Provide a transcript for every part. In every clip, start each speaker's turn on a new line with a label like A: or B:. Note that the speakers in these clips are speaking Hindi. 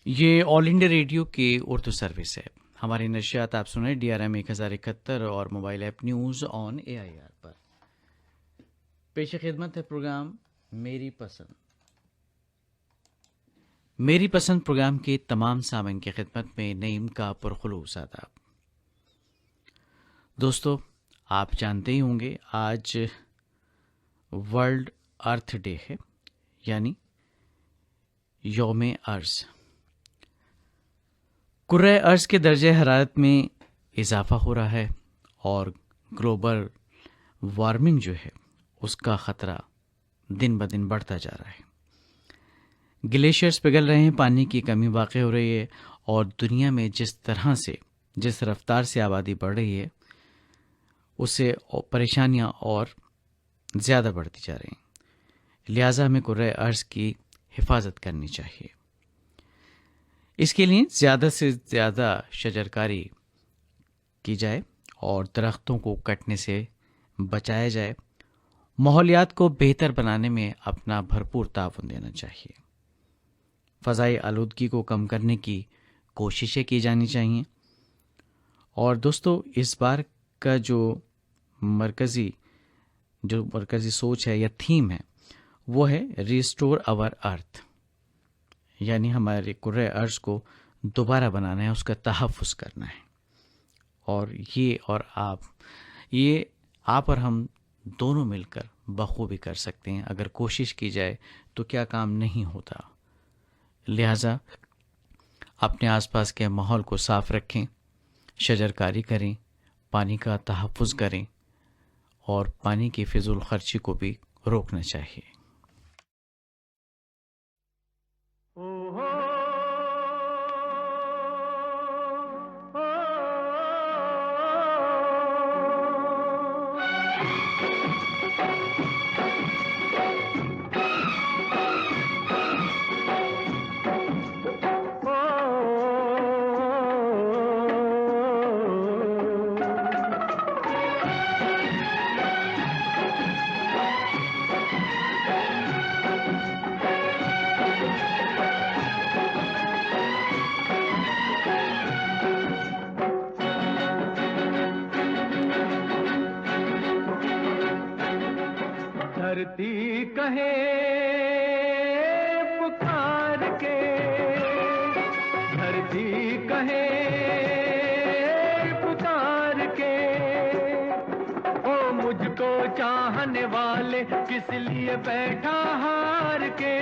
A: ये ऑल इंडिया रेडियो की उर्दू सर्विस है। हमारी नशियात आप सुने DRM 1071 और mobile app news on AIR पर। पेश खिदमत है प्रोग्राम मेरी पसंद। मेरी पसंद प्रोग्राम के तमाम सामीन की खिदमत में नईम का पुरखुलूस आदाब। दोस्तों, आप जानते ही होंगे आज वर्ल्ड अर्थ डे है, यानी यौम अर्ज़। कुर्रे अर्ज़ के दर्जे हरारत में इजाफ़ा हो रहा है और ग्लोबल वार्मिंग जो है उसका ख़तरा दिन ब दिन बढ़ता जा रहा है। ग्लेशियर्स पिघल रहे हैं, पानी की कमी वाक़ई हो रही है और दुनिया में जिस रफ्तार से आबादी बढ़ रही है उससे परेशानियां और ज़्यादा बढ़ती जा रही हैं। लिहाजा हमें कुर्रे अर्ज़ की हिफाजत करनी चाहिए। इसके लिए ज़्यादा से ज़्यादा शजरकारी की जाए और दरख्तों को कटने से बचाया जाए। माहौलियात को बेहतर बनाने में अपना भरपूर ताउन देना चाहिए। फ़ज़ाई आलूदगी को कम करने की कोशिशें की जानी चाहिए। और दोस्तों, इस बार का जो मरकज़ी सोच है या थीम है वो है रिस्टोर आवर अर्थ, यानी हमारे कुर्रे अर्ज़ को दोबारा बनाना है, उसका तहफ़्फ़ुज़ करना है। और ये आप और हम दोनों मिलकर बखूबी कर सकते हैं। अगर कोशिश की जाए तो क्या काम नहीं होता। लिहाजा अपने आसपास के माहौल को साफ रखें, शजरकारी करें, पानी का तहफ़्फ़ुज़ करें और पानी की फ़िज़ूल ख़र्ची को भी रोकना चाहिए।
B: धरती कहे पुकार के, धरती कहे पुकार के, ओ मुझको चाहने वाले किस लिए बैठा हार के।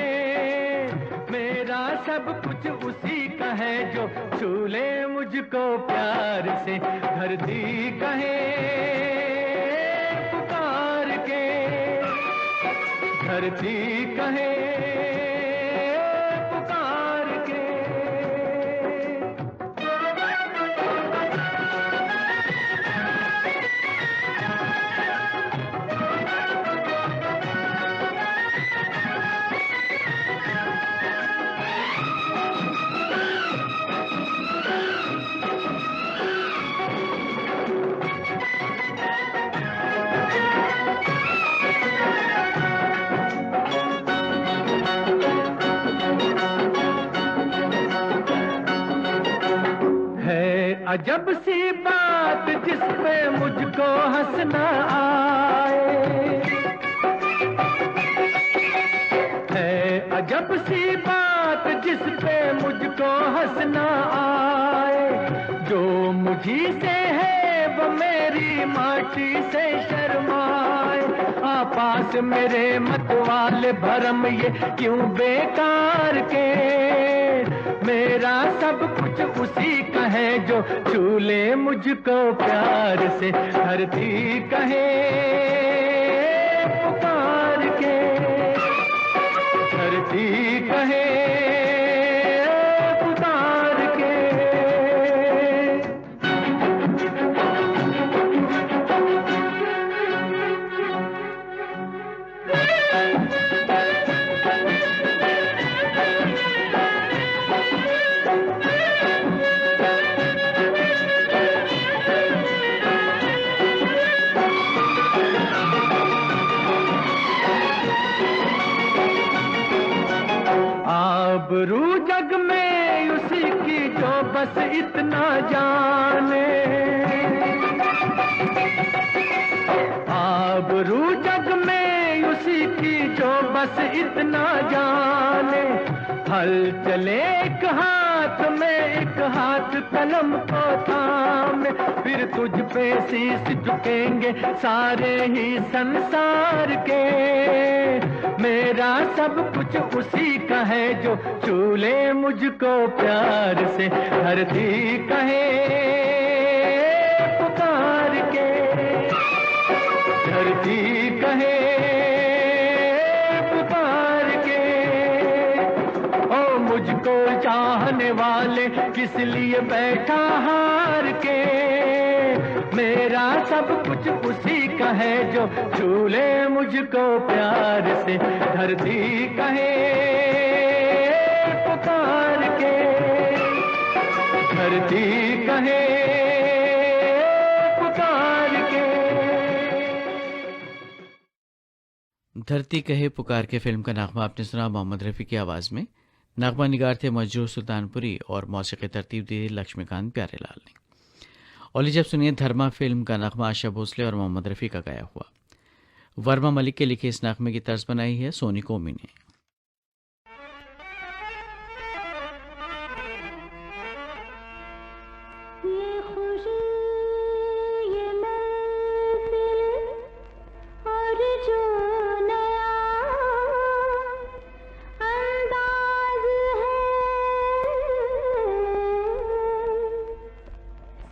B: मेरा सब कुछ उसी का है जो छू ले मुझको प्यार से। धरती कहे पुकार के, धरती कहे पुकार के। अजब सी बात जिस पे मुझको हंसना आए, है अजब सी बात जिस पे मुझको हंसना आए। जो मुझी से है वो मेरी माटी से शर्माए। पास मेरे मतवाले भरम ये क्यों बेकार के। मेरा सब कुछ उसी का है जो छू ले मुझको प्यार से। धरती कहे पुकार के, धरती कहे पुकार के। आबरू जग में उसी की जो बस इतना जाने, आबरू जग में उसी की जो बस इतना जाने। हल चले एक हाथ में, एक हाथ कलम को थामे, फिर तुझ पे शीश झुकेंगे सारे ही संसार के। मेरा सब कुछ उसी का है जो छू ले मुझको प्यार से, धरती कहे पुकार के, धरती कहे पुकार के। ओ मुझको चाहने वाले किस लिए बैठा हार के, मेरा सब कुछ उसी का है जो छू ले मुझको प्यार से, धरती कहे पुकार के, धरती कहे पुकार के।
A: धरती कहे पुकार के फिल्म का नगमा आपने सुना मोहम्मद रफ़ी की आवाज़ में। नगमा निगार थे मजरूह सुल्तानपुरी और मौसीकी तरतीब दी लक्ष्मीकांत प्यारेलाल ने। और जब सुनिए धर्मा फिल्म का नगमा आशा भोसले और मोहम्मद रफ़ी का गाया हुआ। वर्मा मलिक के लिखे इस नगमे की तर्ज बनाई है सोनी कोमी ने।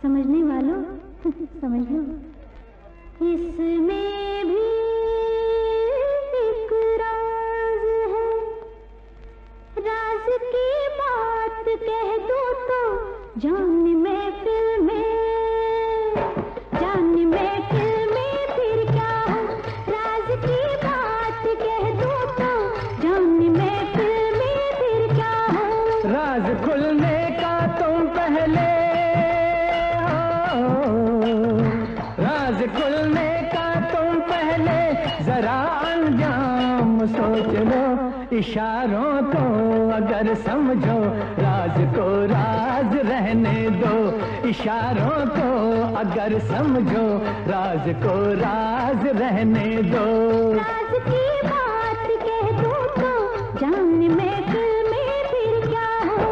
C: समझने वालों समझ लो, इसमें भी एक राज है। राज की बात कह दो तो जान महफिल में, जान महफिल में फिर क्या हो। राज की बात कह दो तो जान महफिल में फिर क्या हो।
B: राज खुलने का तुम पहले, राज खुलने का तुम पहले जरा अंजाम सोच लो। इशारों को अगर समझो, राज को राज रहने दो। इशारों को अगर समझो, राज को राज रहने दो।
C: राज की बात कह दो तो जान महफिल में फिर क्या हो।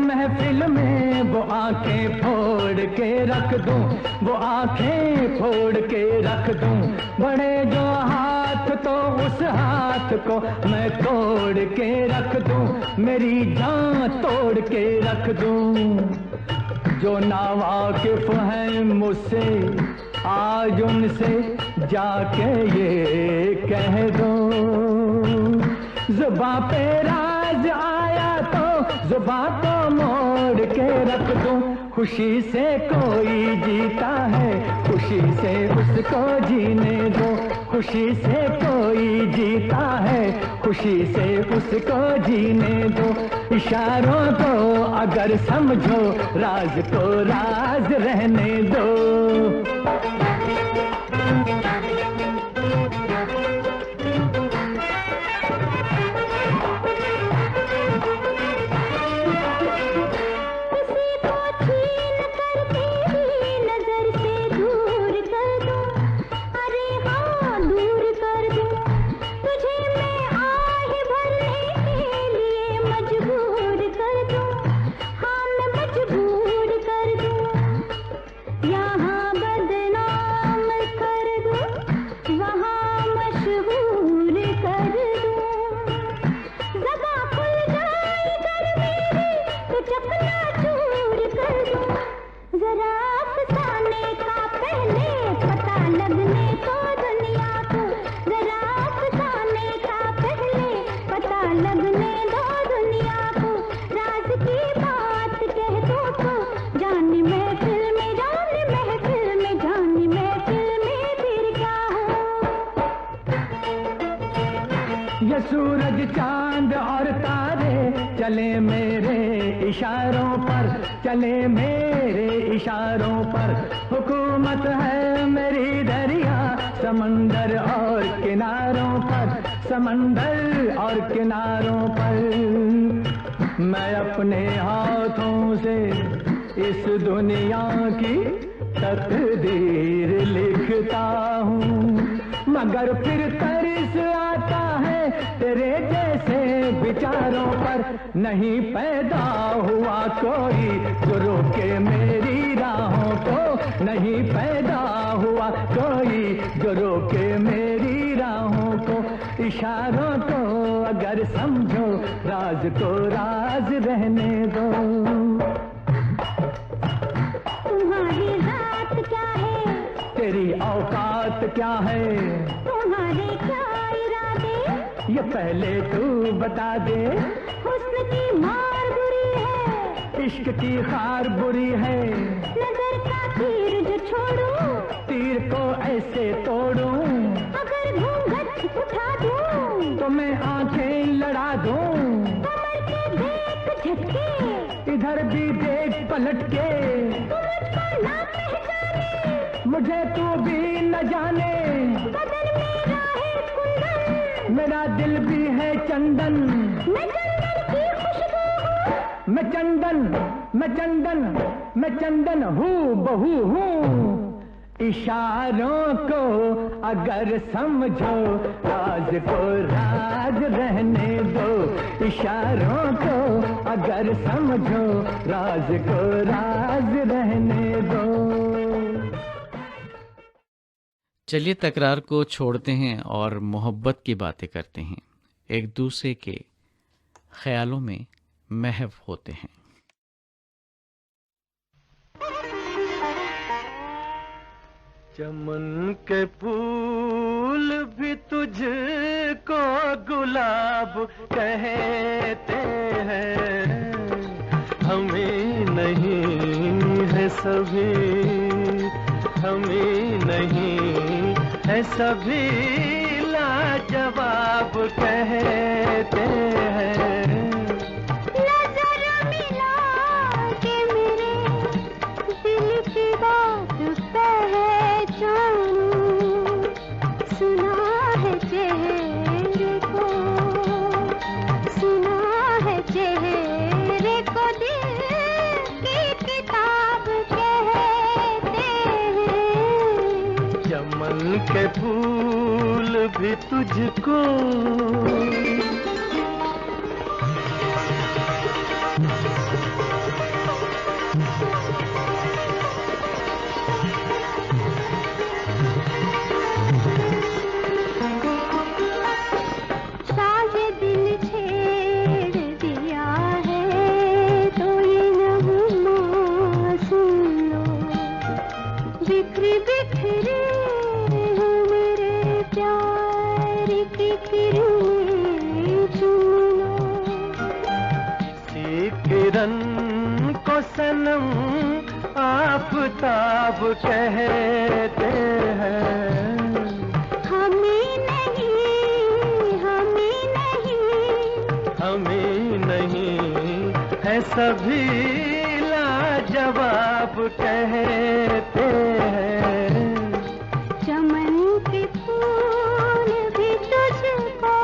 B: महफिल में वो आंखें फोड़ के रख दूं, वो आंखें फोड़ के रख दूं। बड़े जो हाथ तो उस हाथ को मैं तोड़ के रख दूं, मेरी जान तोड़ के रख दूं। जो नावाकिफ हैं मुझसे आज उनसे जाके ये कह दो। जुबां पे राज आया तो जुबां को मोड़ के रख दूं। खुशी से कोई जीता है, खुशी से उसको जीने दो। खुशी से कोई जीता है, खुशी से उसको जीने दो। इशारों को अगर समझो, राज को राज रहने दो।
C: किसी को छीन कर
B: चले मेरे इशारों पर, चले मेरे इशारों पर। हुकूमत है मेरी दरिया समंदर और किनारों पर, समंदर और किनारों पर। मैं अपने हाथों से इस दुनिया की तकदीर लिखता हूँ, मगर फिर तरस आता है तेरे जैसे विचारों पर। नहीं पैदा हुआ कोई जो रोके मेरी राहों को, नहीं पैदा हुआ कोई जो रोके मेरी राहों को। इशारों को अगर समझो राज को राज रहने दो।
C: तुम्हारी जात क्या है,
B: तेरी औकात क्या है,
C: तुम्हारे क्या इरादे,
B: ये पहले तू बता दे।
C: हुस्न की मार बुरी है,
B: इश्क की खार बुरी है,
C: नजर का तीर जो छोड़ूं,
B: तीर को ऐसे तोड़ूं,
C: अगर घूंघट उठा दूं,
B: तो मैं आंखें लड़ा दूं।
C: कमर के देख झटके,
B: इधर भी देख पलट के,
C: तू मुझको ना पहचाने,
B: मुझे तू भी न जाने।
C: बदन मेरा है कुंदन,
B: मेरा दिल भी है चंदन,
C: मैं चंदन की खुशबू हूँ,
B: मैं चंदन, मैं चंदन, मैं चंदन हूँ बहू हूँ। इशारों को अगर समझो राज को राज रहने दो। इशारों को अगर समझो राज को राज रहने दो।
A: चलिए तकरार को छोड़ते हैं और मोहब्बत की बातें करते हैं, एक दूसरे के ख्यालों में महव होते हैं।
B: चमन के फूल भी तुझको गुलाब कहते हैं, हमें नहीं है सभी, हमें नहीं है सभी लाजवाब कहते हैं।
C: नजर मिला के मेरे दिल की बात पहचानूं, सुना है चेहरे को, सुना है चेहरे को दिल की किताब कहते हैं।
B: चमन के फूल भी तुझको किरण को सनम आफताब कहते हैं।
C: हमें नहीं, हमें नहीं,
B: हमें नहीं है सभी लाजवाब कहते हैं।
C: चमन के फूल भी तुझको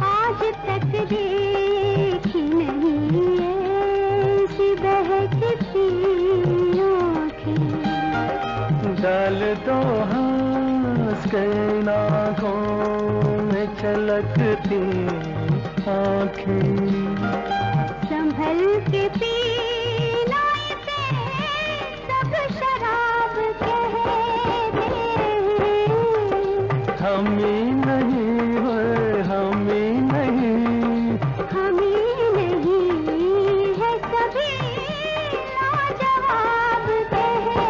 C: आज तक देखी नहीं ऐसी बहकती आँखें।
B: डाल दो हंस के आँखों में छलकती आँखें।
C: संभल के पीना इसे सब शराब कहते हैं।
B: हमें नहीं है, हमें नहीं,
C: हमें नहीं है सभी लाजवाब कहते हैं।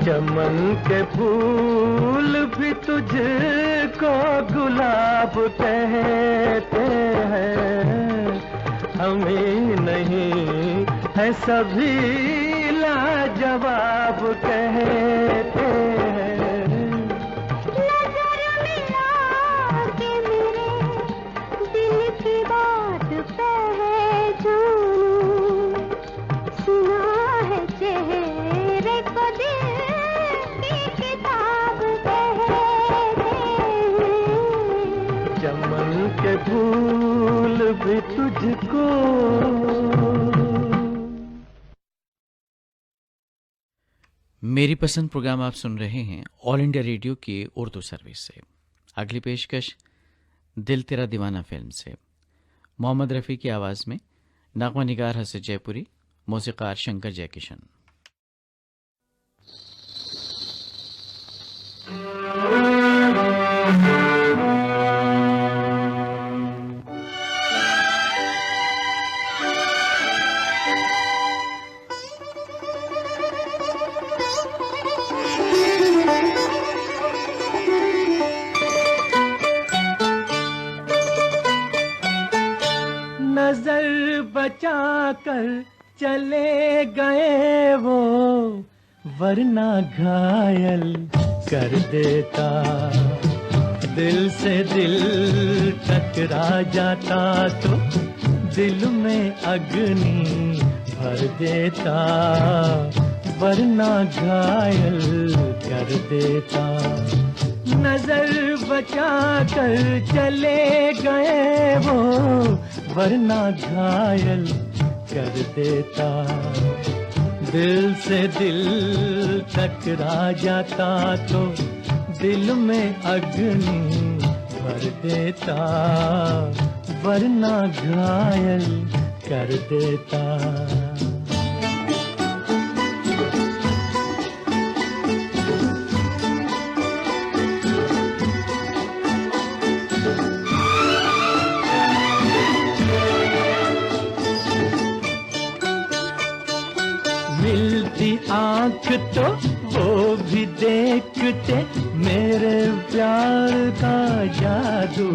B: चमन के फूल भी तुझको गुलाब कहते हैं। हमें नहीं है सभी लाजवाब जवाब कहते हैं।
C: नजर मिला के मेरे दिल की बात पहचानूं, सुना है चेहरे को दिल की किताब कहते हैं।
B: चमन के फूल भी तुझको।
A: मेरी पसंद प्रोग्राम आप सुन रहे हैं ऑल इंडिया रेडियो की उर्दू सर्विस से। अगली पेशकश दिल तेरा दीवाना फिल्म से। मोहम्मद रफ़ी की आवाज़ में नग़मा निगार हसन जयपुरी, मौसीक़ार शंकर जयकिशन।
B: नजर बचा कर चले गए वो, वरना घायल कर देता। दिल से दिल टकरा जाता तो दिल में अग्नि भर देता, वरना घायल कर देता। नजर बचा कर चले गए वो, वरना घायल कर देता। दिल से दिल टकरा जाता तो दिल में अग्नि भर देता, वरना घायल कर देता। मिलती आँख तो वो भी देखते मेरे प्यार का जादू।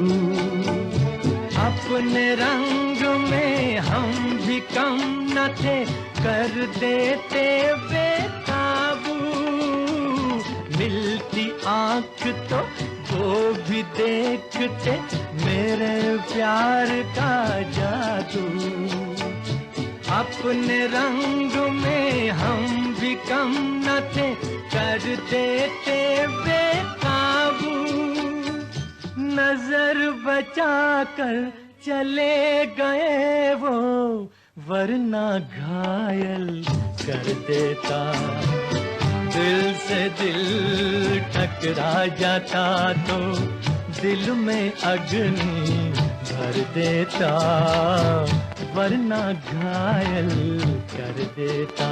B: अपने रंग में हम भी कम न थे, कर देते बेकाबू। मिलती आँख तो वो भी देखते मेरे प्यार का जादू। अपने रंग में हम भी कम न थे, कर देते बेकाबू। नजर बचा कर चले गए वो, वरना घायल कर देता। दिल से दिल टकरा जाता तो दिल में अग्नि भर देता, वरना घायल कर देता।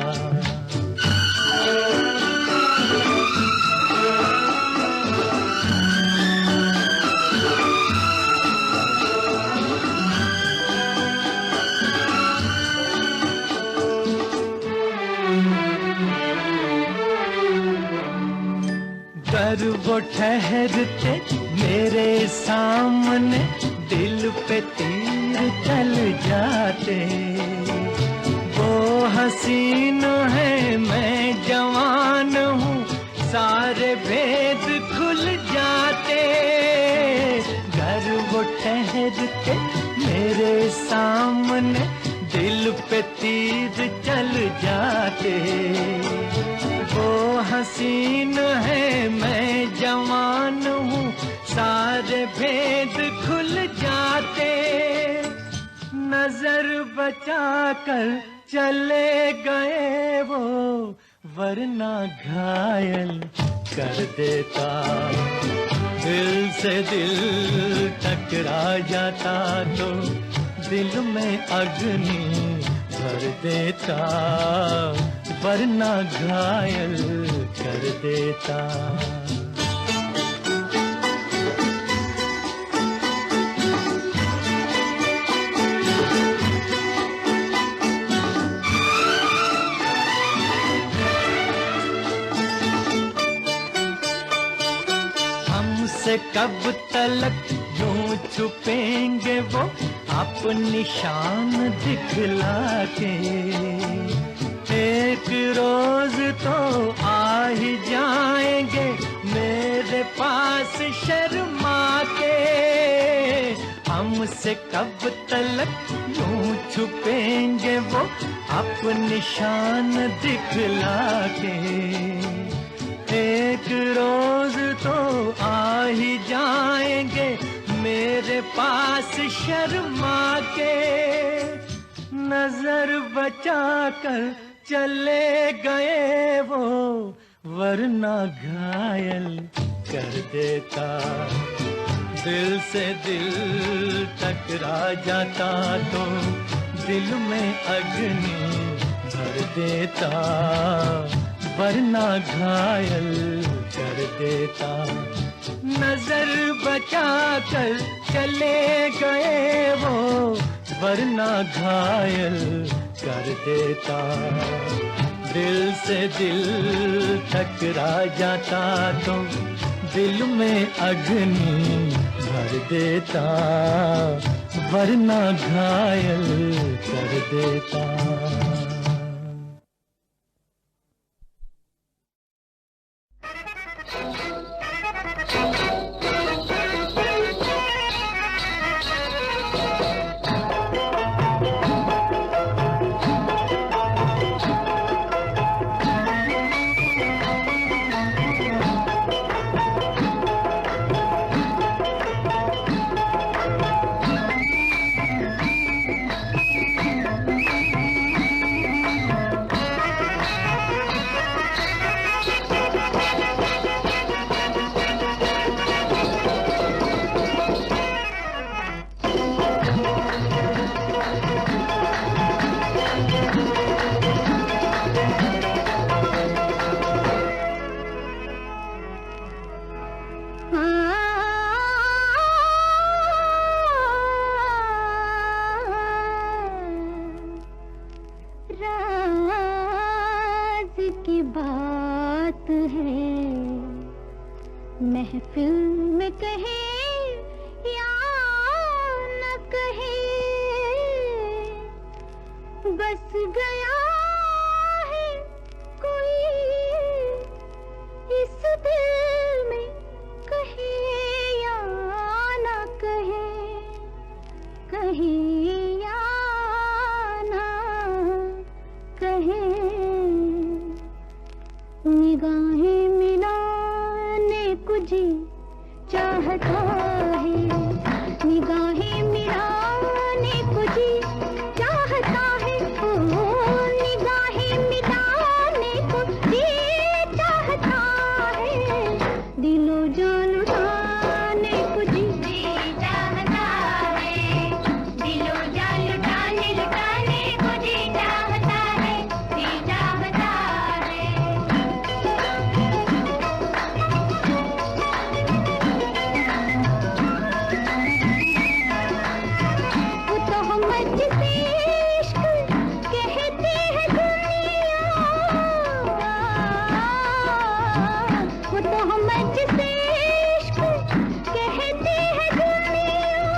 B: अगर वो ठहरते मेरे सामने, दिल पे तीर चल जाते। वो हसीन है मैं जवान हूँ, सारे भेद खुल जाते। घर वो ठहरते मेरे सामने, दिल पे तीर चल जाते। वो हसीन है मैं जवान हूँ, सारे भेद खुल जाते। नजर बचा कर चले गए वो, वरना घायल कर देता। दिल से दिल टकरा जाता तो दिल में अग्नि भर देता, वरना घायल कर देता। हमसे कब तलक यूं छुपेंगे वो अपनी शान दिखला के। एक रोज तो आ ही जाएंगे मेरे पास शर्मा के, हमसे कब तलक यूं छुपेंगे वो अपनी शान दिखला के। एक रोज तो आ ही जाएंगे मेरे पास शर्मा के, नजर बचा कर चले गए वो, वरना घायल कर देता। दिल से दिल टकरा जाता तो दिल में अग्नि भर देता, वरना घायल कर देता। नजर बचा कर चले गए वो, वरना घायल कर देता। दिल से दिल टकरा जाता तो दिल में अग्नि भर देता, वरना घायल कर देता।
C: महफिल में कहे या न कहे, बस गया है कोई इस दिल में, कहे या न कहे, कहे या न कहे। निगाहें मिलाने को जी चाहता है, निगाहें मिलाने को जी चाहता है, ओ निगाहें मिलाने को जी चाहता है। दिलो जान लुटाने को जी चाहता है, दिलो जान लुटाने को जी चाहता है, जी चाहता है। वो तो हम जिसे इश्क कहते हैं दुनिया, वो तो हम जिसे इश्क कहते हैं दुनिया,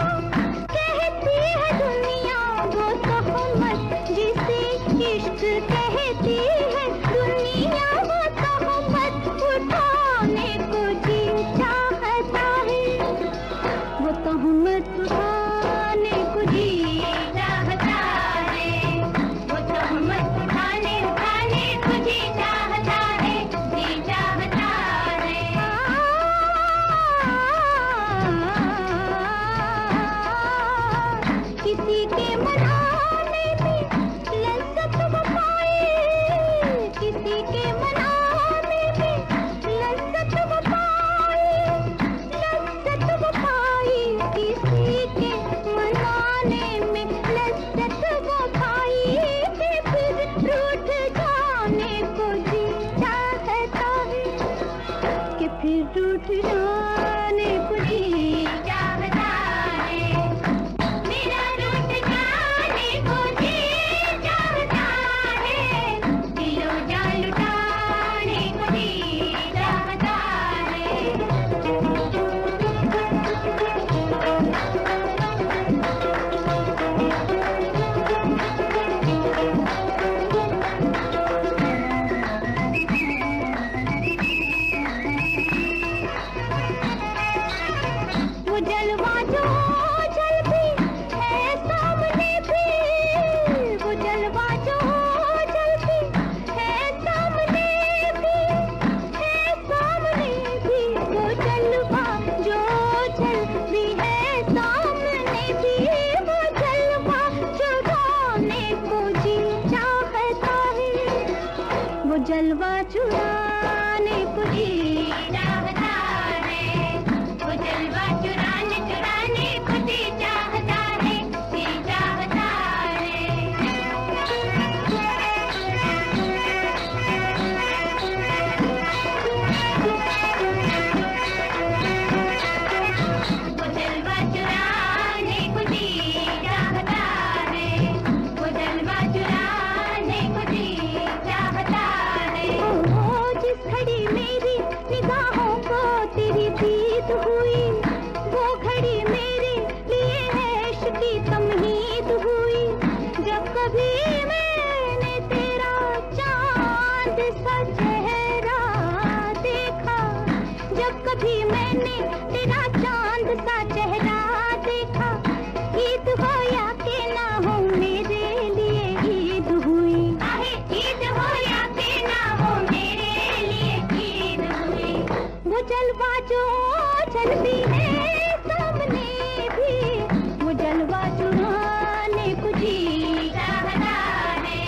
C: कहती है दुनिया। वो तो हम जिसे इश्क कहती है दुनिया, वो तो हम उठाने को जी चाहता है, वो तो हम उठाने को जी चाहता है, वो तो हम उठाने को जी चाहता है, जी चाहता है। किसी के मनाने में लज्जत वो पाए, किसी के मनाने में लज्जत वो पाए, लज्जत वो पाए। किसी के सीतम ईद हुई जब कभी मैंने तेरा चांद सा चेहरा देखा, जब कभी मैंने तेरा चांद सा चेहरा देखा। ईद हो या के ना हो मेरे लिए ईद हुई, ईद हो या के ना हो मेरे लिए ईद हुई। वो जलवा जो चलती है सामने भी, वो जलवा चुराने को जी चाहता है,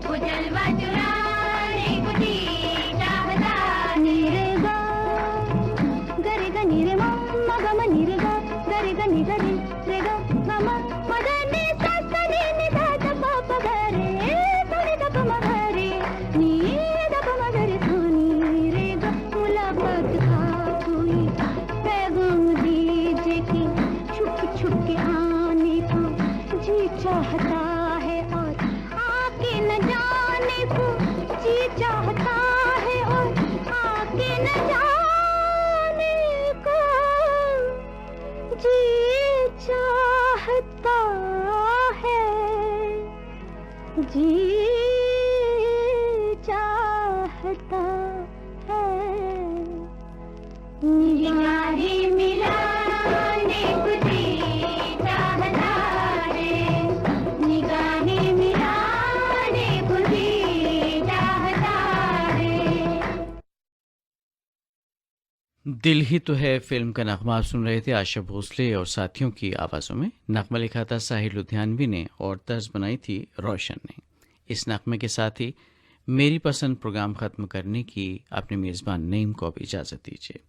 C: वो जलवा चुराने को जी चाहता है। नीरे गा गरे गा नीरे मा गा मा नीरे गा गरे गा नी गरे रे गा गा मा मा गा नी सा सा नी नी धा धा पा पा गा रे सा नी धा पा मा गा रे नी धा पा मा गा रे सा नी रे गा। मुलाकात था कोई पैगाम दीजिए कि छुप छुप के आने को जी चाहता है, और आके न जाने को जी चाहता है, और आके न जाने को जी चाहता है, जी चाहता है। निगाहें मिलाने को जी चाहता है, निगाहें मिलाने को जी चाहता है।
A: दिल ही तो है फिल्म का नगमा आप सुन रहे थे आशा भोसले और साथियों की आवाज़ों में। नगमा लिखा था साहिर लुधियानवी ने और तर्ज बनाई थी रोशन ने। इस नगमे के साथ ही मेरी पसंद प्रोग्राम ख़त्म करने की अपने मेज़बान नईम को भी इजाज़त दीजिए।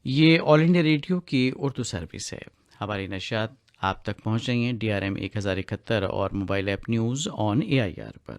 A: ये ऑल इंडिया रेडियो की उर्दू सर्विस है। हमारी नशात आप तक पहुँच रही हैं DRM 1071 और mobile app news on AIR पर।